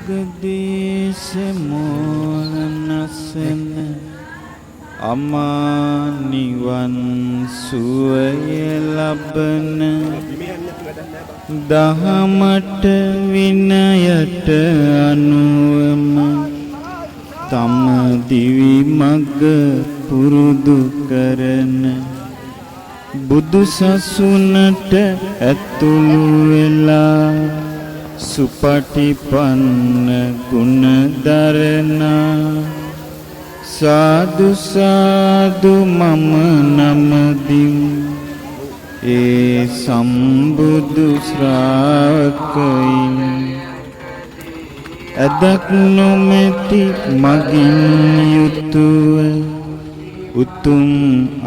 ජගදීශ මෝහනසන අමා නිවන් සුවය ලබන දහමට විනයට අනුවම තම දිවි මග පුරුදු කරන බුදු සසුනට ඇතුළු වෙලා සුපටිපන්න ගුණ දරනා සාදු සාදු මම නමදින් ඒ සම්බුදු ශ්‍රාවකයින් අදක් නොමැති මගින් යුතුව උතුම්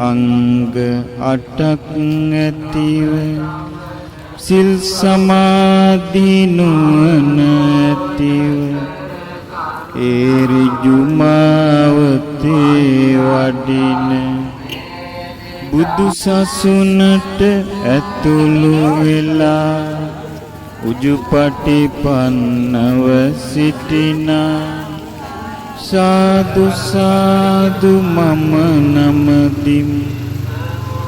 අංග 8ක් ඇතිව සිල් සමාධි නුවණ ඇතිව ඒ ඍජු මාවතේ වඩින බුදු සසුනට ඇතුළු වෙලා උජුපටිපන්නව සිටිනා සාදු සාදු මම නමදිමි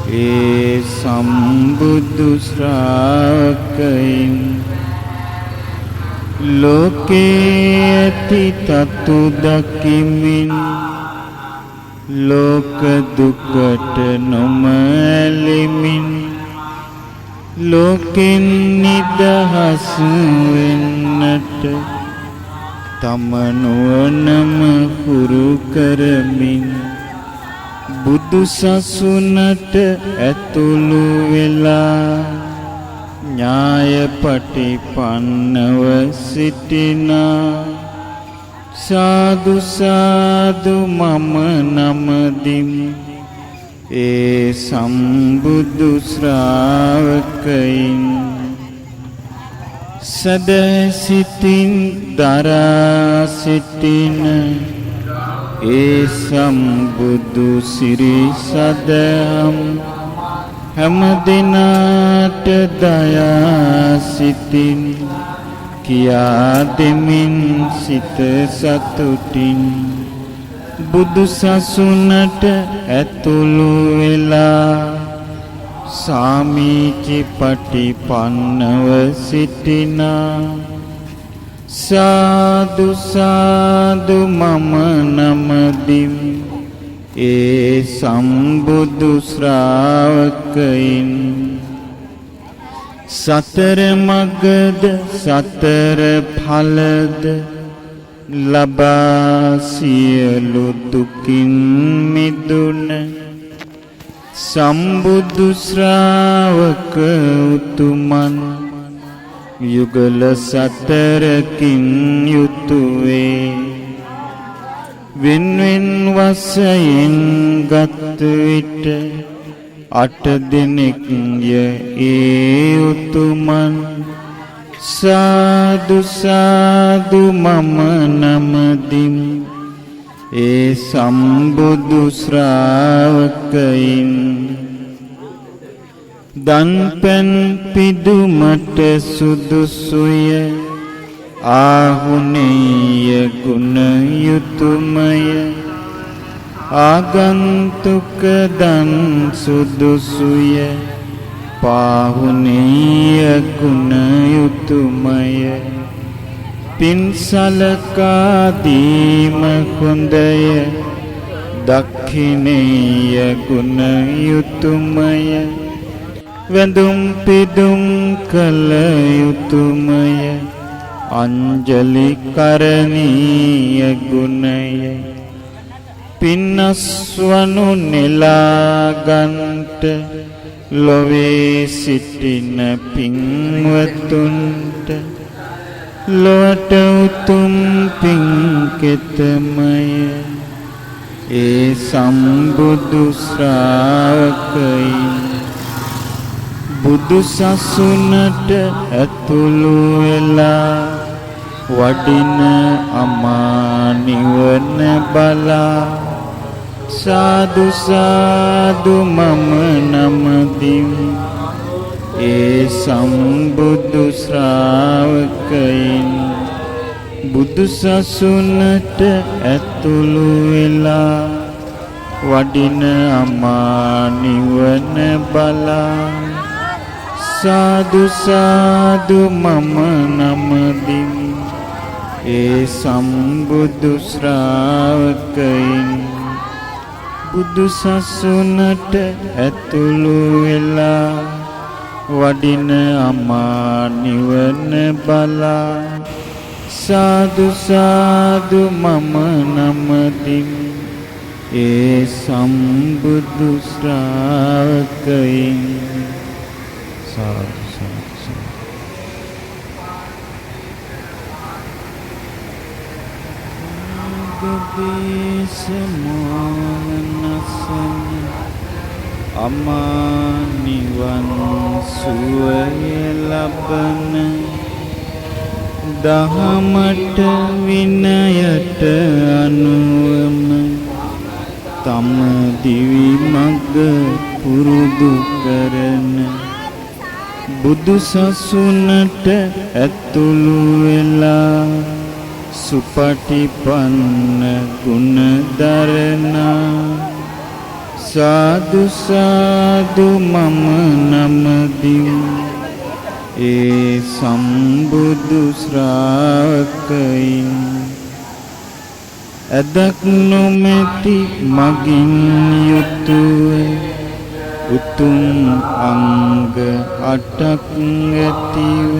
ඒ සම්බුදු ශ්‍රාවකයින් ලෝකේ ඇති තතු දකිමින් ලෝක දුකට නොම ඇලෙමින් ලෝකෙන් නිදහස් වෙන්නට තම නුවණම හුරු කරමින් බුදු සසුනට ඇතුළු වෙලා ඥායපටිපන්නව සිටිනා සාදු සාදු මම නමදිමි ඒ සම්බුදු ශ්‍රාවකයින් සදසිතින් දරා සිටින ඒ සම්බුදු සිරි සදහම් හැම දිනාට දයා සිතින් කියා දෙමින් සිත සතුටින් බුදු සසුනට ඇතුළු වෙලා සාමීචි පටිපන්නව සිටිනා සාදු සාදු මම නමදිමි ඒ සම්බුදු ශ්‍රාවකයින් සතර මගද සතර ඵලද ලබා සියලු දුකින් මිදුන සම්බුදු ශ්‍රාවක උතුමන් යුගල සතරකින් යුතුවේ වෙන්වෙන් වශයෙන් ගත් විට 8 දිනක්ය ඒ උතුමන් සාදු සාදු මම නමදිමි ඒ සම්බුදු ශ්‍රාවකයින් දන්පැන් පිදුමට සුදුසුය ආහුනේය ගුණ යුතුයමය ආගන්තුක දන් සුදුසුය පාහුනේය ගුණ යුතුයමය පින්සලකා දීම හොඳය දක්ඛිනේය ගුණ යුතුයමය වැඳුම් පිදුම් කළ යුතුයමය අංජලි කරණීය ගුණය පින්නස්වනු නෙලාගන්ට ලොවේ සිටින පින්වතුන්ට ලොවට උතුම් පින්කෙතමය ඒ සම්බුදු ශ්‍රාවකයින් බුදු සසුනට ඇතුළු වෙලා වඩින අමා නිවන බලා සාදු සාදු මම නමදිමි ඒ සම්බුදු ශ්‍රාවකයින් බුදු සසුනට ඇතුළු වෙලා වඩින අමා නිවන බලා සාදු සාදු මම නමදිමි ඒ සම්බුදු ශ්‍රාවකයින් බුදු සසුනට ඇතුළු වෙලා වඩින අමා නිවන බලා සාදු සාදු මම නමදිමි ඒ සම්බුදු ශ්‍රාවකයින් සාදු සාදු ගබේසමෝනසන අමා නිවන් සුවය ලබන දහමට විනයට අනුවම තම දිවි මඟ පුරුදු කරන බුදු සසුනට ඇතුළු වෙලා සුපටිපන්න ගුණ දරනා සාදු සාදු මම නමදිමි ඒ සම්බුදු ශ්‍රාවකයින් ඇදක් නොමැති මගින් යුතුව උතුම් අංග 8ක් ඇතිව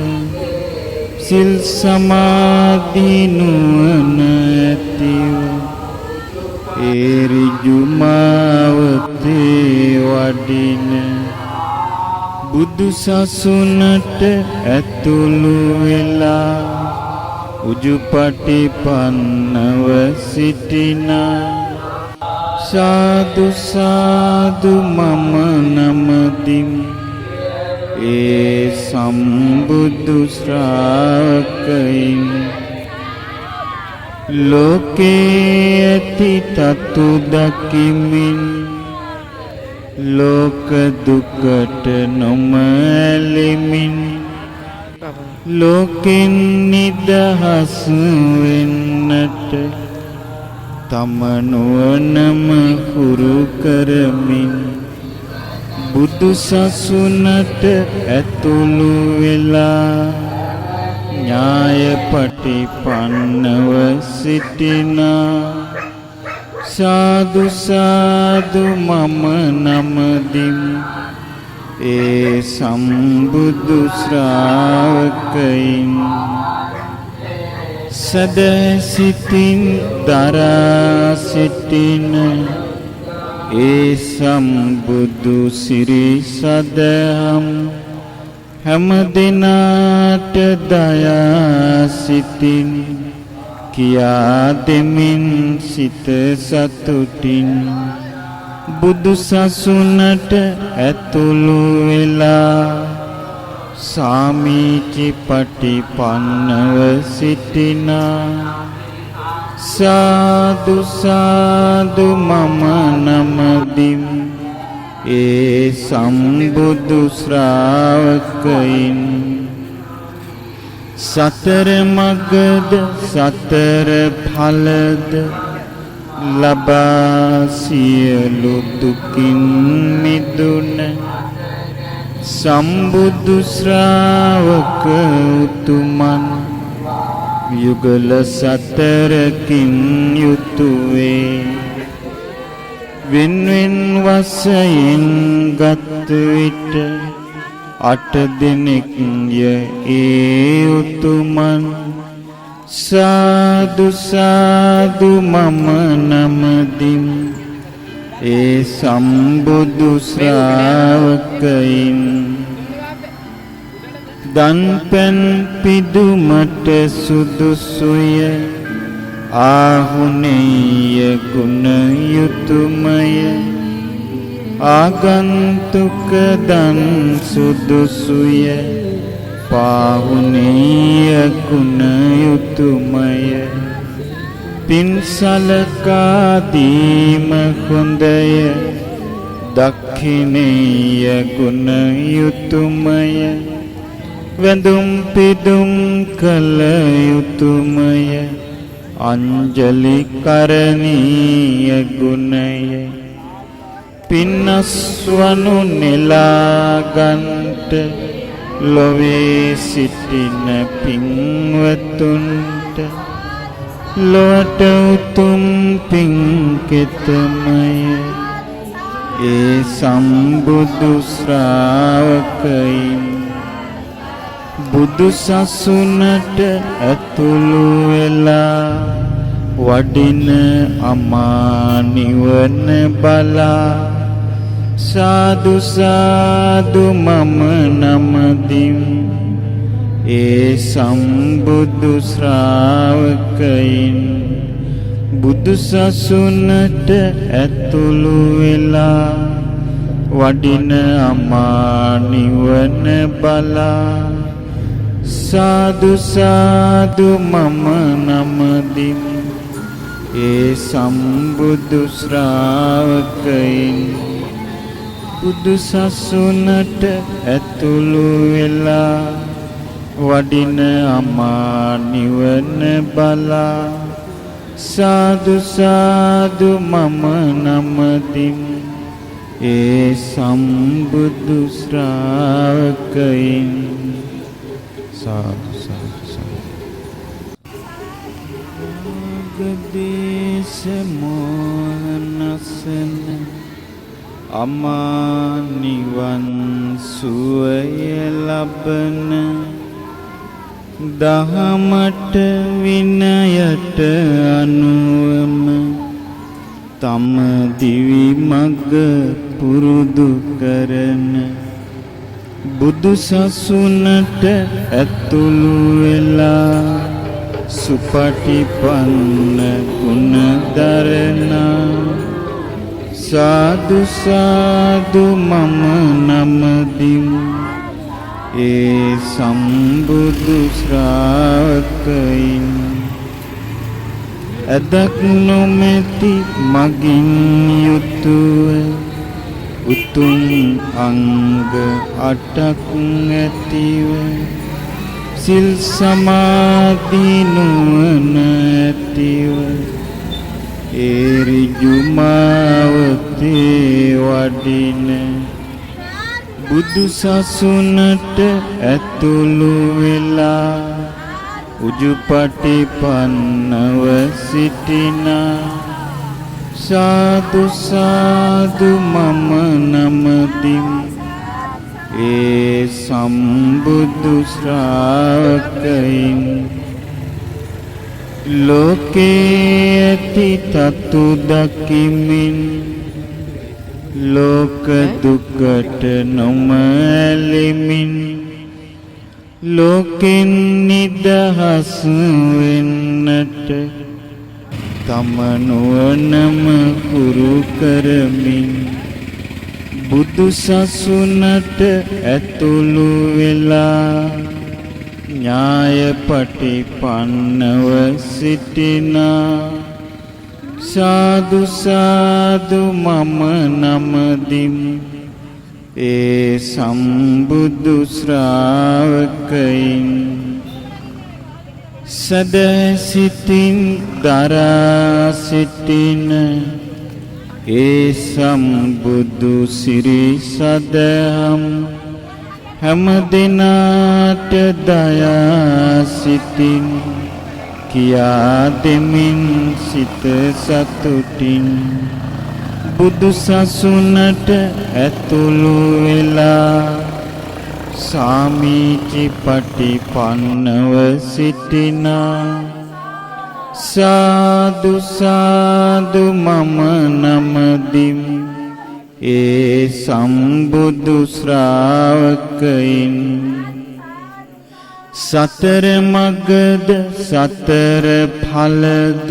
සිල් සමාධි නුවණ ඇතිව ඒ ඍජු මාවතේ වඩින බුදු සසුනට ඇතුළු වෙලා උජුපටිපන්නව සිටිනා සාදු සාදු මම නමදිමි ඒ සම්බුදු ශ්‍රාවකයින් ලෝකේ ඇති තතු දකිමින් ලෝක දුකට නොමැලෙමින් ලෝකෙන් නිදහස් වෙන්නට තම නුවණම හුරු කරමින් බුදු සසුනට ඇතුළු වෙලා ඥායපටිපන්නව සිටිනා සාදු සාදු මම නමදිමි ඒ සම්බුදු ශ්‍රාවකයින් සදසිතින් දරා සිටින ඒ සම්බුදු සිරි සදහම් හැම දිනාට දයා සිතින් කියා දෙමින් සිත සතුටින් බුදු සසුනට ඇතුළු වෙලා සාමීචි පටිපන්නව සිටිනා සාදු සාදු මම නමදිමි ඒ සම්බුදු ශ්‍රාවකයින් සතර මගද සතර ඵලද ලබා සියලු දුකින් මිදුන සම්බුදු ශ්‍රාවක උතුමන් යුගල සතරකින් යුතුවේ වෙන්වෙන් වශයෙන් ගත් විට 8 දෙනෙක් ඒ උතුමන් සාදු සාදු මම නමදිමි ඒ සම්බුදු ශ්‍රාවකයින් දන්පැන් පිදුමට සුදුසුය ආහුනේය ගුණ යුතුයමය ආගන්තුක දන් සුදුසුය පාහුනේය ගුණ යුතුයමය පින්සලකා දීම හොඳය දක්ඛිනේය ගුණ යුතුයමය වැඳුම් පිදුම් කළ යුතුමය අංජලි කරණීය ගුණය පින්නස්වනු නෙලාගන්ට ලොවේ සිටින පින්වතුන්ට ලොවට උතුම් පින්කෙතමය ඒ සම්බුදු ශ්‍රාවකයින් බුදු සසුනට ඇතුළු වෙලා වඩින අමා නිවන බලා සාදු සාදු මම නමදිම් ඒ සම්බුදු ශ්‍රාවකයින් බුදු සසුනට ඇතුළු වෙලා වඩින අමා නිවන බලා සාදු සාදු මම නමදිම් ඒ සම්බුදු ශ්‍රාවකයින් බුදු සසුනට ඇතුළු වෙලා වඩින අමා නිවන බලා සාදු සාදු මම නමදිම් ඒ සම්බුදු ශ්‍රාවකයින් සාදු සාදු සාදු ගදේශ මොහනසන අමා නිවන් සුවය ලබන දහමට විනයට අනුවම තම දිවි මග පුරුදු කරන බුදු සසුනට ඇතුළු වෙලා සුපටිපන්න ගුණ දරනා සාදු සාදු මම නමදිම් ඒ සම්බුදු ශ්‍රාවකයින් ඇදක් නොමැති මගින් යුතුව උතුම් අංග 8ක් ඇතිව සිල් සමාධි නුවණ ඇතිව ඒ ඍජු මාවතේ වඩින බුදු සසුනට ඇතුළු වෙලා උජුපටිපන්නව සිටිනා සාදු සාදු මම නමදිම් ඒ සම්බුදු ශ්‍රාවකයින් ලෝකේ ඇති තතු දකිමින් ලෝක දුකට නොමැලෙමින් ලෝකෙන් නිදහස් වෙන්නට තම නුවණම හුරු කරමින් බුදු සසුනට ඇතුළු වෙලා ඥාය පටිපන්නව සිටිනා සාදු සාදු මම නමදිම් ඒ සම්බුදු ශ්‍රාවකයින් සදසිතින් දරා සිටින ඒ සම්බුදු සිරි සදහම් හැම දිනාට දයා සිතින් කියා දෙමින් සිත සතුටින් බුදු සසුනට ඇතුළු වෙලා සාමීචි පටිපන්නව සිටිනා සාදු සාදු මම නමදිම් ඒ සම්බුදු ශ්‍රාවකයින් සතර මගද සතර ඵලද